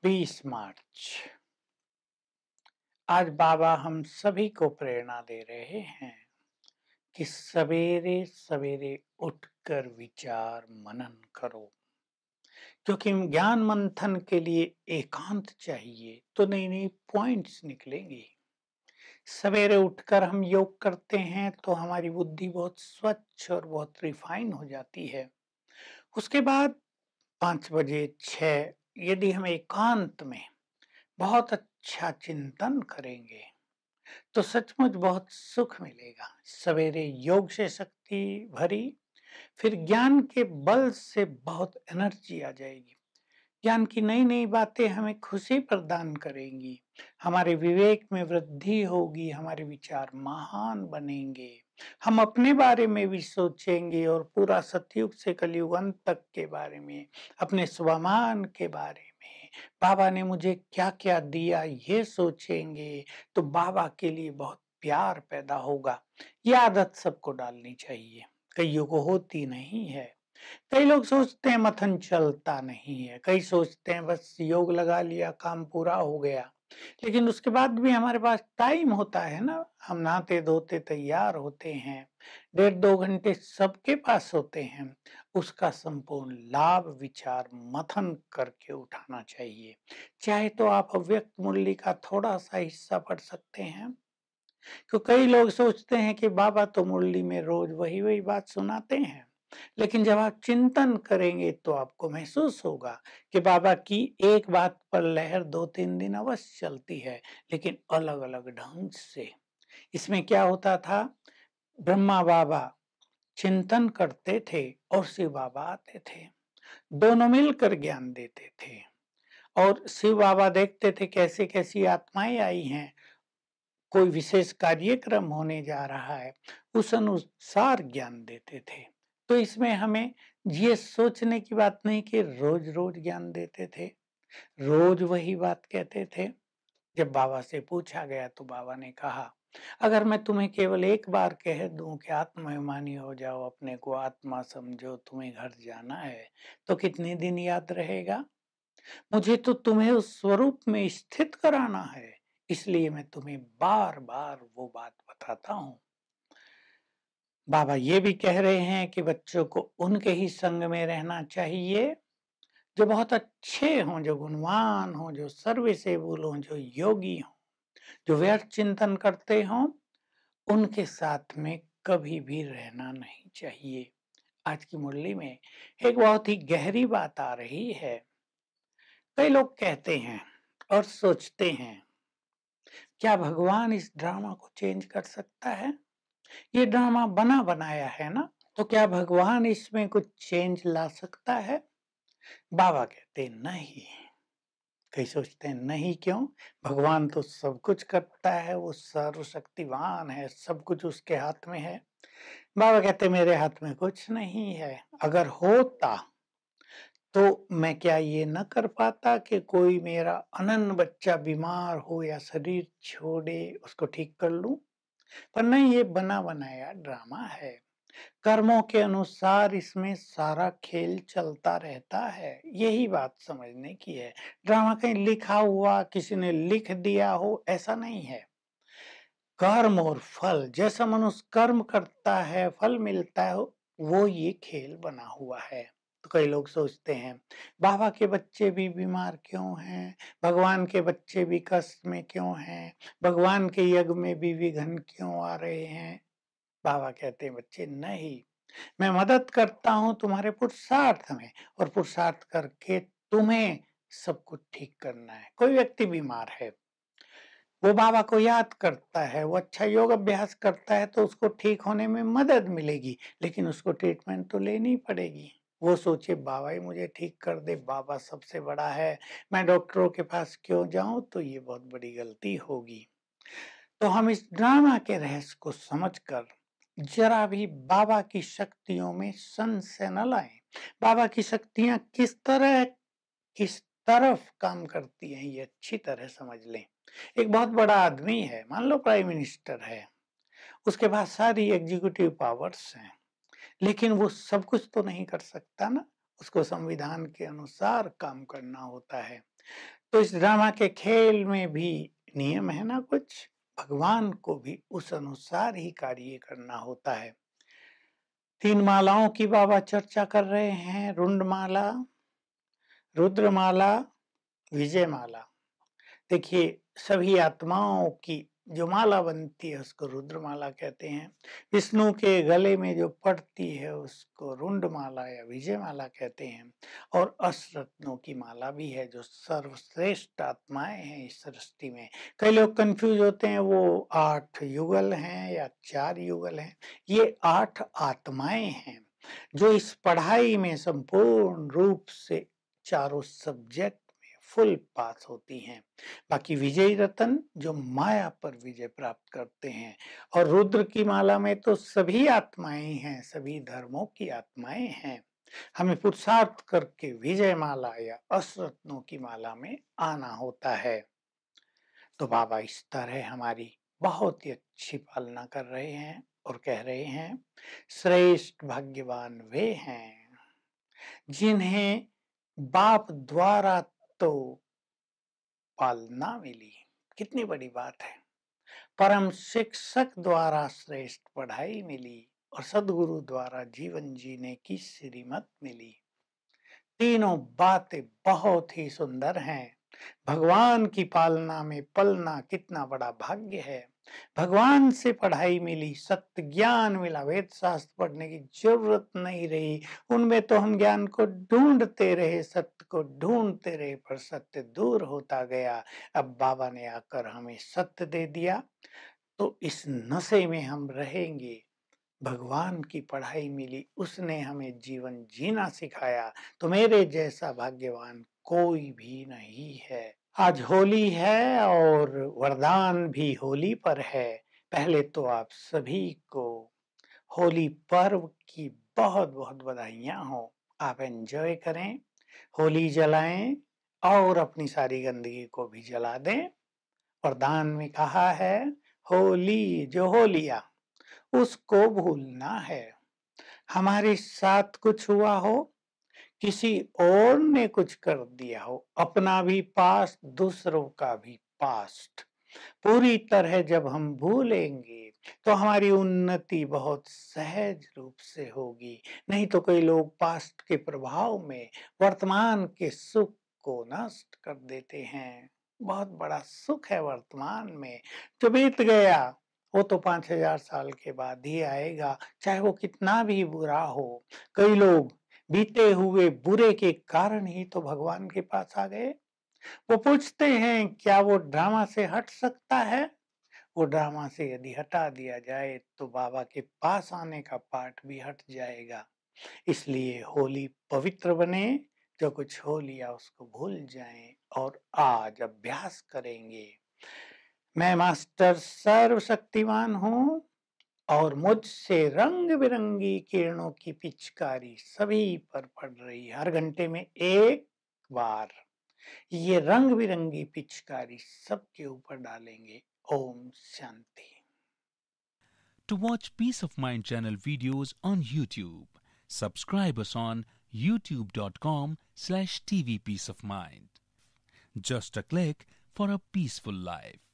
20 मार्च। आज बाबा हम सभी को प्रेरणा दे रहे हैं कि सवेरे सवेरे उठकर विचार मनन करो, क्योंकि ज्ञान मंथन के लिए एकांत चाहिए तो नई नई पॉइंट्स निकलेंगी। सवेरे उठकर हम योग करते हैं तो हमारी बुद्धि बहुत स्वच्छ और बहुत रिफाइन हो जाती है। उसके बाद 5 बजे 6 यदि हम एकांत में बहुत अच्छा चिंतन करेंगे तो सचमुच बहुत सुख मिलेगा। सवेरे योग से शक्ति भरी, फिर ज्ञान के बल से बहुत एनर्जी आ जाएगी। ज्ञान की नई नई बातें हमें खुशी प्रदान करेंगी, हमारे विवेक में वृद्धि होगी, हमारे विचार महान बनेंगे। हम अपने बारे में भी सोचेंगे और पूरा सतयुग से कलयुग अंत तक के बारे में, अपने स्वमान के बारे में, बाबा ने मुझे क्या क्या दिया ये सोचेंगे। तो बाबा के लिए बहुत प्यार पैदा होगा। ये आदत सबको डालनी चाहिए, कईयों को होती नहीं है। कई लोग सोचते हैं मथन चलता नहीं है, कई सोचते हैं बस योग लगा लिया काम पूरा हो गया। लेकिन उसके बाद भी हमारे पास टाइम होता है ना, हम नहाते धोते तैयार होते हैं, 1.5-2 घंटे सबके पास होते हैं। उसका संपूर्ण लाभ विचार मथन करके उठाना चाहिए। चाहे तो आप अव्यक्त मुरली का थोड़ा सा हिस्सा पढ़ सकते हैं। तो कई लोग सोचते हैं कि बाबा तो मुरली में रोज वही वही बात सुनाते हैं, लेकिन जब आप चिंतन करेंगे तो आपको महसूस होगा कि बाबा की एक बात पर लहर 2-3 दिन अवश्य चलती है, लेकिन अलग अलग ढंग से। इसमें क्या होता था, ब्रह्मा बाबा चिंतन करते थे और शिव बाबा आते थे, दोनों मिलकर ज्ञान देते थे। और शिव बाबा देखते थे कैसे कैसी आत्माएं आई हैं, कोई विशेष कार्यक्रम होने जा रहा है, उस अनुसार ज्ञान देते थे। तो इसमें हमें ये सोचने की बात नहीं कि रोज रोज ज्ञान देते थे, रोज वही बात कहते थे। जब बाबा से पूछा गया तो बाबा ने कहा, अगर मैं तुम्हें केवल एक बार कह दूं कि आत्माभिमानी हो जाओ, अपने को आत्मा समझो, तुम्हें घर जाना है, तो कितने दिन याद रहेगा? मुझे तो तुम्हें उस स्वरूप में स्थित कराना है, इसलिए मैं तुम्हें बार बार वो बात बताता हूँ। बाबा ये भी कह रहे हैं कि बच्चों को उनके ही संग में रहना चाहिए जो बहुत अच्छे हों, जो गुणवान हों, जो सर्विसेबल हों, जो योगी हों, जो व्यर्थ चिंतन करते हों। उनके साथ में कभी भी रहना नहीं चाहिए। आज की मुरली में एक बहुत ही गहरी बात आ रही है। कई लोग कहते हैं और सोचते हैं, क्या भगवान इस ड्रामा को चेंज कर सकता है? ये ड्रामा बना बनाया है ना, तो क्या भगवान इसमें कुछ चेंज ला सकता है? बाबा कहते हैं नहीं। कई सोचते हैं नहीं, क्यों? भगवान तो सब कुछ करता है, वो सर्वशक्तिवान है, सब कुछ उसके हाथ में है। बाबा कहते मेरे हाथ में कुछ नहीं है। अगर होता तो मैं क्या ये न कर पाता कि कोई मेरा अनन्य बच्चा बीमार हो या शरीर छोड़े उसको ठीक कर लूं? पर नहीं, ये बना बनाया ड्रामा है। कर्मों के अनुसार इसमें सारा खेल चलता रहता है, यही बात समझने की है। ड्रामा कहीं लिखा हुआ किसी ने लिख दिया हो ऐसा नहीं है। कर्म और फल, जैसा मनुष्य कर्म करता है फल मिलता है, वो ये खेल बना हुआ है। तो कई लोग सोचते हैं बाबा के बच्चे भी बीमार क्यों हैं, भगवान के बच्चे भी कष्ट में क्यों हैं, भगवान के यज्ञ में भी विघ्न क्यों आ रहे हैं? बाबा कहते हैं बच्चे नहीं, मैं मदद करता हूं तुम्हारे पुरुषार्थ में, और पुरुषार्थ करके तुम्हें सब कुछ ठीक करना है। कोई व्यक्ति बीमार है, वो बाबा को याद करता है, वो अच्छा योग अभ्यास करता है तो उसको ठीक होने में मदद मिलेगी, लेकिन उसको ट्रीटमेंट तो लेनी पड़ेगी। वो सोचे बाबा ही मुझे ठीक कर दे, बाबा सबसे बड़ा है, मैं डॉक्टरों के पास क्यों जाऊं, तो ये बहुत बड़ी गलती होगी। तो हम इस ड्रामा के रहस्य को समझकर जरा भी बाबा की शक्तियों में संशय न लाएं। बाबा की शक्तियां किस तरह, किस तरफ काम करती हैं, ये अच्छी तरह समझ लें। एक बहुत बड़ा आदमी है, मान लो प्राइम मिनिस्टर है, उसके पास सारी एग्जीक्यूटिव पावर्स हैं, लेकिन वो सब कुछ तो नहीं कर सकता ना, उसको संविधान के अनुसार काम करना होता है। तो इस ड्रामा के खेल में भी नियम है ना कुछ, भगवान को भी उस अनुसार ही कार्य करना होता है। 3 मालाओं की बाबा चर्चा कर रहे हैं, रुंडमाला, रुद्रमाला, विजयमाला। देखिए, सभी आत्माओं की जो माला बनती है उसको रुद्रमाला कहते हैं। विष्णु के गले में जो पड़ती है उसको रुंडमाला या विजयमाला कहते हैं। और अष्टरत्नों की माला भी है जो सर्वश्रेष्ठ आत्माएं हैं इस सृष्टि में। कई लोग कंफ्यूज होते हैं वो 8 युगल हैं या 4 युगल हैं। ये 8 आत्माएं हैं जो इस पढ़ाई में संपूर्ण रूप से चारों सब्जेक्ट फुल पास होती हैं। बाकी विजयी रतन जो माया पर विजय प्राप्त करते हैं। और रुद्र की माला में तो सभी आत्माएं हैं, सभी धर्मों की आत्माएं हैं। हमें पुरुषार्थ करके विजय माला या अष्टरत्नों की माला में आना होता है। तो बाबा इस तरह हमारी बहुत ही अच्छी पालना कर रहे हैं और कह रहे हैं, श्रेष्ठ भाग्यवान वे हैं जिन्हें बाप द्वारा तो पालना मिली। कितनी बड़ी बात है। परम शिक्षक द्वारा श्रेष्ठ पढ़ाई मिली और सदगुरु द्वारा जीवन जीने की श्रीमत मिली। तीनों बातें बहुत ही सुंदर हैं। भगवान की पालना में पलना कितना बड़ा भाग्य है। भगवान से पढ़ाई मिली, सत्य ज्ञान मिला, वेद शास्त्र पढ़ने की जरूरत नहीं रही। उनमें तो हम ज्ञान को ढूंढते रहे, सत्य को ढूंढते रहे, पर सत्य दूर होता गया। अब बाबा ने आकर हमें सत्य दे दिया, तो इस नशे में हम रहेंगे। भगवान की पढ़ाई मिली, उसने हमें जीवन जीना सिखाया, तो मेरे जैसा भाग्यवान कोई भी नहीं है। आज होली है और वरदान भी होली पर है। पहले तो आप सभी को होली पर्व की बहुत बहुत बधाइयां हो। आप एंजॉय करें, होली जलाएं और अपनी सारी गंदगी को भी जला दें। वरदान में कहा है, होली जो हो लिया उसको भूलना है। हमारे साथ कुछ हुआ हो, किसी और ने कुछ कर दिया हो, अपना भी पास्ट, दूसरों का भी पास्ट, पूरी तरह जब हम भूलेंगे तो हमारी उन्नति बहुत सहज रूप से होगी। नहीं तो कई लोग पास्ट के प्रभाव में वर्तमान के सुख को नष्ट कर देते हैं। बहुत बड़ा सुख है वर्तमान में, जो बीत गया वो तो 5000 साल के बाद ही आएगा, चाहे वो कितना भी बुरा हो। कई लोग बीते हुए बुरे के कारण ही तो भगवान के पास आ गए। वो पूछते हैं क्या वो ड्रामा से हट सकता है? वो ड्रामा से यदि हटा दिया जाए तो बाबा के पास आने का पाठ भी हट जाएगा। इसलिए होली पवित्र बने, जो कुछ हो लिया उसको भूल जाएं और आज अभ्यास करेंगे। मैं मास्टर सर्वशक्तिमान हूँ और मुझसे रंग बिरंगी किरणों की पिचकारी सभी पर पड़ रही है। हर घंटे में एक बार ये रंग बिरंगी पिचकारी सबके ऊपर डालेंगे। Om Shanti. To watch Peace of Mind channel videos on YouTube, subscribe us on youtube.com/tvpeaceofmind. Just a click for a peaceful life.